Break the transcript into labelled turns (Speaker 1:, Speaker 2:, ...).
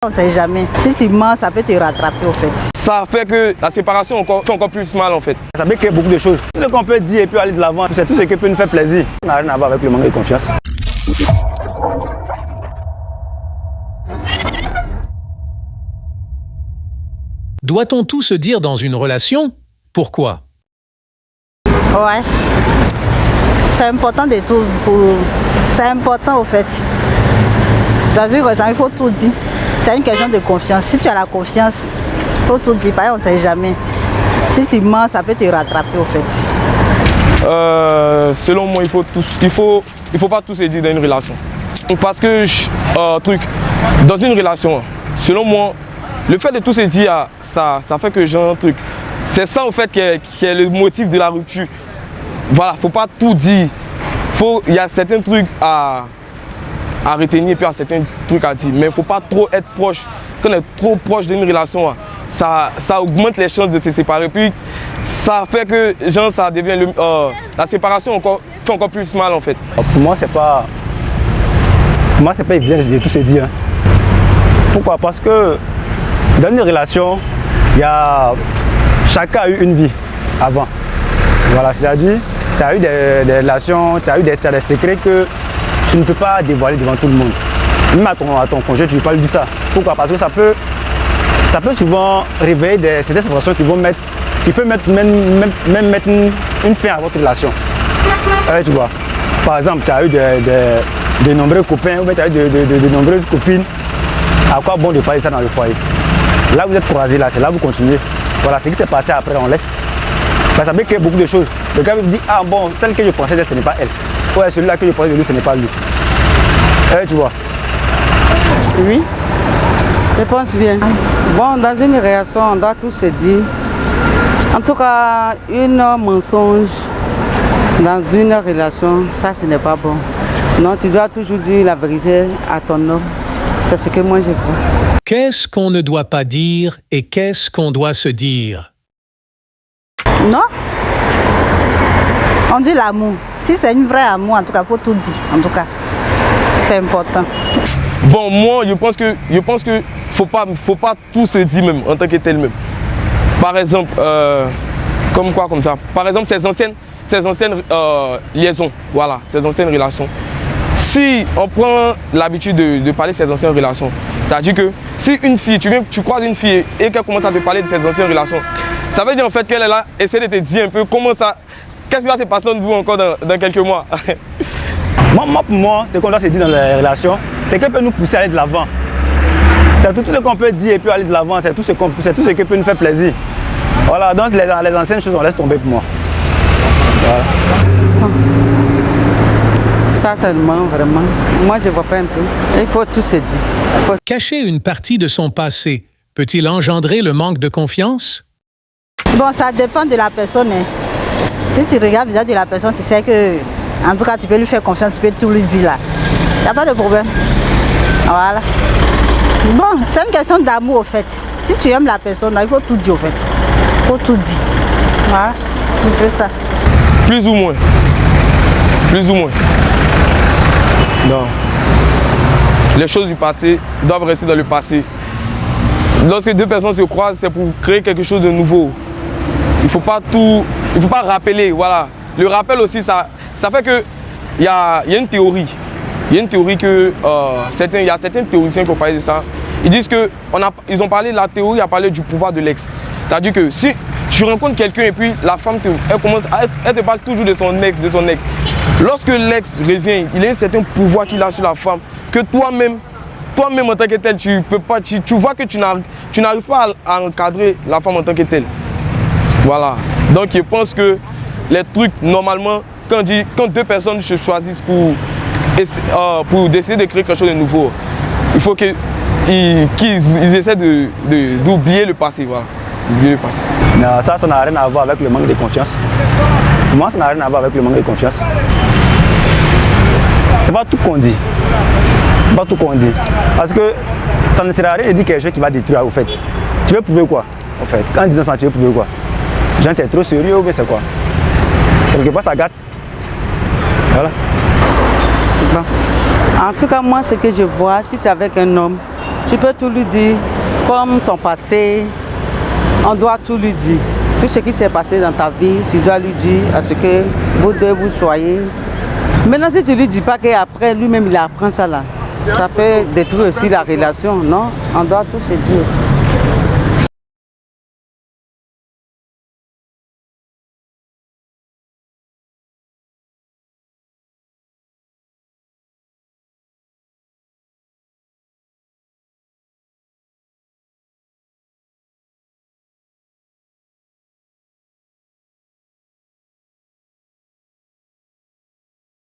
Speaker 1: On ne sait jamais. Si tu mens, ça peut te rattraper au fait.
Speaker 2: Ça fait que la séparation fait encore plus mal en fait.
Speaker 3: Ça peut créer beaucoup de choses. Tout ce qu'on peut dire et puis aller de l'avant, c'est tout ce qui peut nous faire plaisir. Ça n'a rien à voir avec le manque de confiance.
Speaker 4: Doit-on tout se dire dans une relation? Pourquoi?
Speaker 1: Ouais. C'est important de tout. C'est important au fait. Dans une relation, il faut tout dire. C'est une question de confiance. Si tu as la confiance, il faut tout dire. On ne sait jamais. Si tu mens, ça peut te rattraper au fait.
Speaker 2: Selon moi, il faut pas tout se dire dans une relation. Parce que dans une relation, selon moi, le fait de tout se dire, ça fait que j'ai un truc. C'est ça au fait qui est le motif de la rupture. Voilà, faut pas tout dire. Il y a certains trucs à retenir et puis il y a certains trucs à dire. Mais il ne faut pas trop être proche. Quand on est trop proche d'une relation, ça augmente les chances de se séparer. Puis ça fait que ça devient la séparation fait encore plus mal en fait.
Speaker 3: Pour moi, c'est pas évident de tout se dire. Pourquoi? Parce que dans une relation, chacun a eu une vie avant. Voilà, c'est-à-dire, tu as eu des relations, tu as des secrets que tu ne peux pas dévoiler devant tout le monde. Même à ton conjoint, tu ne peux pas lui dire ça. Pourquoi? Parce que ça peut souvent réveiller certaines sensations qui peuvent même mettre une fin à votre relation. Tu vois. Par exemple, tu as eu de nombreux copains ou tu as eu de nombreuses copines. À quoi bon de parler ça dans le foyer? Là, vous êtes croisés, là, c'est là que vous continuez. Voilà, ce qui s'est passé après, on laisse. Ça peut créer beaucoup de choses. Le gars me dit, ah bon, celle que je pensais d'elle, ce n'est pas elle. Ouais, celui-là que je pensais de lui, ce n'est pas lui. Tu vois.
Speaker 5: Oui, je pense bien. Bon, dans une relation, on doit tout se dire. En tout cas, un mensonge dans une relation, ça, ce n'est pas bon. Non, tu dois toujours dire la vérité à ton homme. C'est ce que moi, je crois.
Speaker 4: Qu'est-ce qu'on ne doit pas dire et qu'est-ce qu'on doit se dire?
Speaker 1: Non. On dit l'amour. Si c'est une vraie amour, en tout cas, il faut tout dire. En tout cas, c'est important.
Speaker 2: Bon, moi, je pense que faut pas tout se dire même en tant que tel même. Par exemple, comme ça. Par exemple, ces anciennes liaisons, voilà, ces anciennes relations. Si on prend l'habitude de parler de ces anciennes relations, c'est-à-dire que si une fille, tu croises une fille et qu'elle commence à te parler de ses anciennes relations, ça veut dire en fait qu'elle est là, essaie de te dire un peu comment ça, qu'est-ce qui va se passer entre vous encore dans quelques mois.
Speaker 3: Pour moi, ce qu'on doit se dire dans les relations, c'est qu'elle peut nous pousser à aller de l'avant. C'est tout ce qu'on peut dire et puis aller de l'avant, c'est tout ce qui peut nous faire plaisir. Voilà, donc les anciennes choses, on laisse tomber pour moi. Voilà.
Speaker 5: Ça seulement, vraiment. Moi, je ne vois pas un peu. Il faut tout se dire.
Speaker 4: Cacher une partie de son passé peut-il engendrer le manque de confiance?
Speaker 1: Bon, ça dépend de la personne. Si tu regardes le visage de la personne, tu sais que, en tout cas, tu peux lui faire confiance, tu peux tout lui dire là. Il n'y a pas de problème. Voilà. Bon, c'est une question d'amour au fait. Si tu aimes la personne, il faut tout dire au fait. Il faut tout dire. Voilà, un peu ça.
Speaker 2: Plus ou moins. Plus ou moins. Non. Les choses du passé doivent rester dans le passé. Lorsque deux personnes se croisent, c'est pour créer quelque chose de nouveau. Il ne faut pas rappeler, voilà. Le rappel aussi, ça fait que il y a une théorie. Il y a une théorie que il y a certains théoriciens qui ont parlé de ça. Ils disent que ils ont parlé de la théorie, a parlé du pouvoir de l'ex. C'est-à-dire que si tu rencontres quelqu'un et puis la femme elle te parle toujours de son ex. Lorsque l'ex revient, il y a un certain pouvoir qu'il a sur la femme que toi-même en tant que tel, tu vois que tu n'arrives pas à encadrer la femme en tant que telle. Voilà. Donc je pense que les trucs, normalement, quand deux personnes se choisissent pour décider de créer quelque chose de nouveau, il faut qu'ils essaient d'oublier le passé. Voilà. Oublier le passé.
Speaker 3: Non, ça n'a rien à voir avec le manque de confiance. Pour moi, ça n'a rien à voir avec le manque de confiance. C'est pas tout qu'on dit. Pas tout qu'on dit. Parce que ça ne sert à rien de dire quelque chose qui va détruire au fait. Tu veux prouver quoi en fait? En disant ça, tu veux prouver quoi? Genre, t'es trop sérieux ou bien c'est quoi? Quelque part, ça gâte. Voilà.
Speaker 5: Bon. En tout cas, moi, ce que je vois, si c'est avec un homme, Tu peux tout lui dire, comme ton passé, on doit tout lui dire. Tout ce qui s'est passé dans ta vie, tu dois lui dire à ce que vous deux vous soyez. Maintenant, si tu ne lui dis pas qu'après lui-même il apprend ça là, ça peut détruire aussi la relation, non? On doit tout se dire aussi.